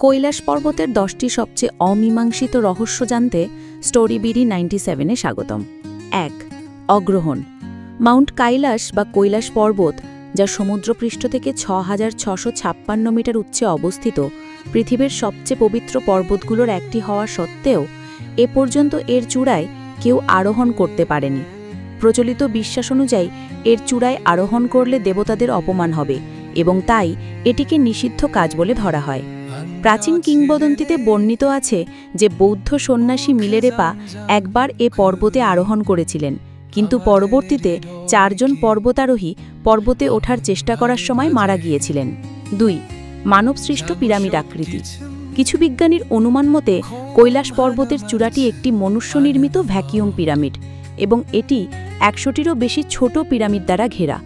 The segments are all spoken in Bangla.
কৈলাস পর্বতের 10টি সবচেয়ে অমীমাংসিত রহস্য জানতে স্টোরি বিডি 97-এ স্বাগতম। 1. অগ্রহণ। মাউন্ট কৈলাস বা কৈলাস পর্বত, যা সমুদ্রপৃষ্ঠ থেকে 6656 মিটার উচ্চে অবস্থিত, পৃথিবীর সবচেয়ে পবিত্র পর্বতগুলোর একটি হওয়া সত্ত্বেও এ পর্যন্ত এর চূড়ায় কেউ আরোহণ করতে পারেনি। প্রচলিত বিশ্বাস অনুযায়ী এর চূড়ায় আরোহণ করলে দেবতাদের অপমান হবে এবং তাই এটিকে নিষিদ্ধ কাজ বলে ধরা হয়। প্রাচীন কিংবদন্তিতে বর্ণিত আছে যে বৌদ্ধ সন্ন্যাসী মিলেরেপা একবার এ পর্বতে আরোহণ করেছিলেন, কিন্তু পরবর্তীতে 4 জন পর্বতারোহী পর্বতে ওঠার চেষ্টা করার সময় মারা গিয়েছিলেন। 2. মানবসৃষ্ট পিরামিড আকৃতি। কিছু বিজ্ঞানীর অনুমান মতে কৈলাস পর্বতের চূড়াটি একটি মনুষ্যনির্মিত ভ্যাকিউম পিরামিড এবং এটি 100টিরও বেশি ছোট পিরামিড দ্বারা ঘেরা।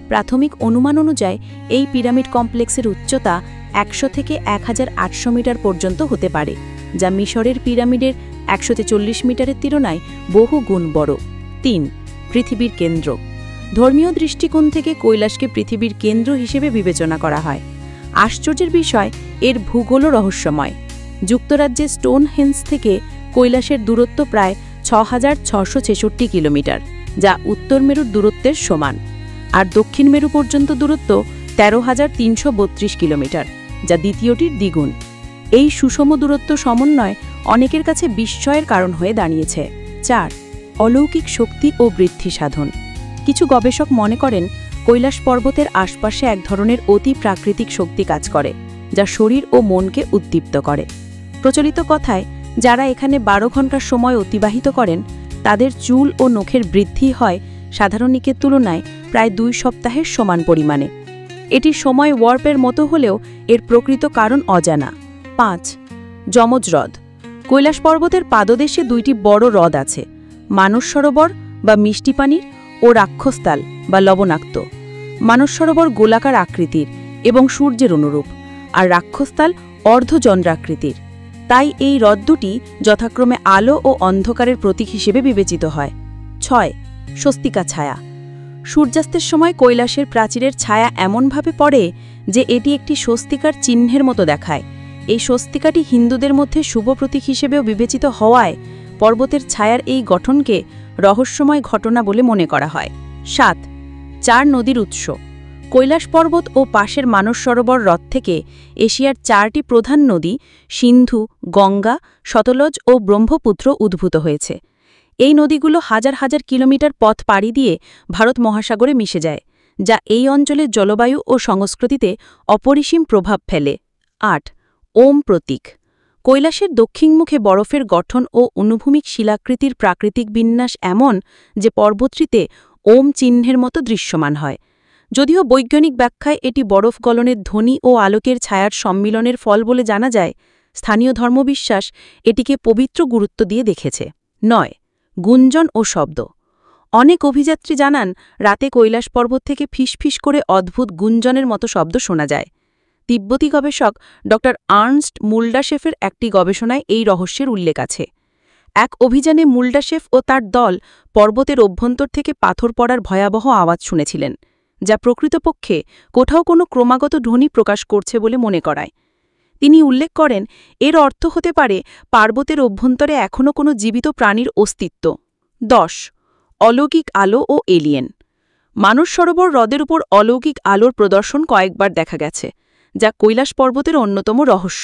প্রাথমিক অনুমান অনুযায়ী এই পিরামিড কমপ্লেক্সের উচ্চতা 100 থেকে 1800 মিটার পর্যন্ত হতে পারে, যা মিশরের পিরামিডের 140 মিটারের তুলনায় বহু গুণ বড়। 3. পৃথিবীর কেন্দ্র। ধর্মীয় দৃষ্টিকোণ থেকে কৈলাসকে পৃথিবীর কেন্দ্র হিসেবে বিবেচনা করা হয়। আশ্চর্যের বিষয়, এর ভূগোলও রহস্যময়। যুক্তরাজ্যের স্টোনহেঞ্জ থেকে কৈলাসের দূরত্ব প্রায় 6666 কিলোমিটার, যা উত্তর মেরুর দূরত্বের সমান, আর দক্ষিণ মেরু পর্যন্ত দূরত্ব 13,332 কিলোমিটার, যা দ্বিতীয়টির দ্বিগুণ। এই সুষম দূরত্ব সমন্বয় অনেকের কাছে বিস্ময়ের কারণ হয়ে দাঁড়িয়েছে। 4. অলৌকিক শক্তি ও বৃদ্ধি সাধন। কিছু গবেষক মনে করেন কৈলাস পর্বতের আশপাশে এক ধরনের অতি প্রাকৃতিক শক্তি কাজ করে, যা শরীর ও মনকে উদ্দীপ্ত করে। প্রচলিত কথায়, যারা এখানে 12 ঘন্টার সময় অতিবাহিত করেন তাদের চুল ও নখের বৃদ্ধি হয় সাধারণিকের তুলনায় প্রায় 2 সপ্তাহের সমান পরিমাণে। এটি সময় ওয়ার্পের মতো হলেও এর প্রকৃত কারণ অজানা। 5. যমজ হ্রদ। কৈলাস পর্বতের পাদদেশে 2টি বড় হ্রদ আছে, মানস সরোবর বা মিষ্টি পানির ও রাক্ষসতাল বা লবণাক্ত। মানস সরোবর গোলাকার আকৃতির এবং সূর্যের অনুরূপ, আর রাক্ষসতাল অর্ধচন্দ্রাকৃতির। তাই এই হ্রদ দুটি যথাক্রমে আলো ও অন্ধকারের প্রতীক হিসেবে বিবেচিত হয়। 6. স্বস্তিকা ছায়া। সূর্যাস্তের সময় কৈলাসের প্রাচীরের ছায়া এমনভাবে পড়ে যে এটি একটি স্বস্তিকার চিহ্নের মতো দেখায়। এই স্বস্তিকাটি হিন্দুদের মধ্যে শুভ প্রতীক হিসেবেও বিবেচিত হওয়ায় পর্বতের ছায়ার এই গঠনকে রহস্যময় ঘটনা বলে মনে করা হয়। 7. 4 নদীর উৎস। কৈলাস পর্বত ও পাশের মানস সরোবর হ্রদ থেকে এশিয়ার 4টি প্রধান নদী সিন্ধু, গঙ্গা, সতলজ ও ব্রহ্মপুত্র উদ্ভূত হয়েছে। এই নদীগুলো হাজার হাজার কিলোমিটার পথ পাড়ি দিয়ে ভারত মহাসাগরে মিশে যায়, যা এই অঞ্চলের জলবায়ু ও সংস্কৃতিতে অপরিসীম প্রভাব ফেলে। 8. ওম প্রতীক। কৈলাসের দক্ষিণমুখে বরফের গঠন ও অনুভূমিক শিলাকৃতির প্রাকৃতিক বিন্যাস এমন যে পর্বতটিতে ওম চিহ্নের মতো দৃশ্যমান হয়। যদিও বৈজ্ঞানিক ব্যাখ্যায় এটি বরফ গলনের ধ্বনি ও আলোকের ছায়ার সম্মিলনের ফল বলে জানা যায়, স্থানীয় ধর্মবিশ্বাস এটিকে পবিত্র গুরুত্ব দিয়ে দেখেছে। 9. গুঞ্জন ও শব্দ। অনেক অভিযাত্রী জানান রাতে কৈলাস পর্বত থেকে ফিসফিস করে অদ্ভুত গুঞ্জনের মতো শব্দ শোনা যায়। তিব্বতী গবেষক ড. আর্নস্ট মুল্ডাশেফের একটি গবেষণায় এই রহস্যের উল্লেখ আছে। এক অভিযানে মুল্ডাশেফ ও তার দল পর্বতের অভ্যন্তর থেকে পাথর পড়ার ভয়াবহ আওয়াজ শুনেছিলেন, যা প্রকৃতপক্ষে কোথাও কোনো ক্রমাগত ধ্বনি প্রকাশ করছে বলে মনে করায়। তিনি উল্লেখ করেন এর অর্থ হতে পারে পার্বতের অভ্যন্তরে এখনও কোনো জীবিত প্রাণীর অস্তিত্ব। 10. অলৌকিক আলো ও এলিয়েন। মানস সরোবর হ্রদের উপর অলৌকিক আলোর প্রদর্শন কয়েকবার দেখা গেছে, যা কৈলাস পর্বতের অন্যতম রহস্য।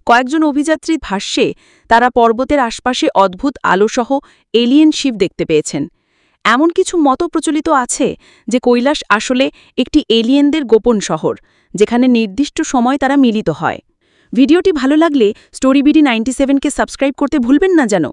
কয়েকজন অভিযাত্রীর ভাষ্যে তারা পর্বতের আশপাশে অদ্ভুত আলোসহ এলিয়েন শিপ দেখতে পেয়েছেন। এমন কিছু মত প্রচলিত আছে যে কৈলাস আসলে একটি এলিয়েনদের গোপন শহর, যেখানে নির্দিষ্ট সময় তারা মিলিত হয়। ভিডিওটি ভালো লাগলে স্টোরি বিডি 97-কে সাবস্ক্রাইব করতে ভুলবেন না যেন।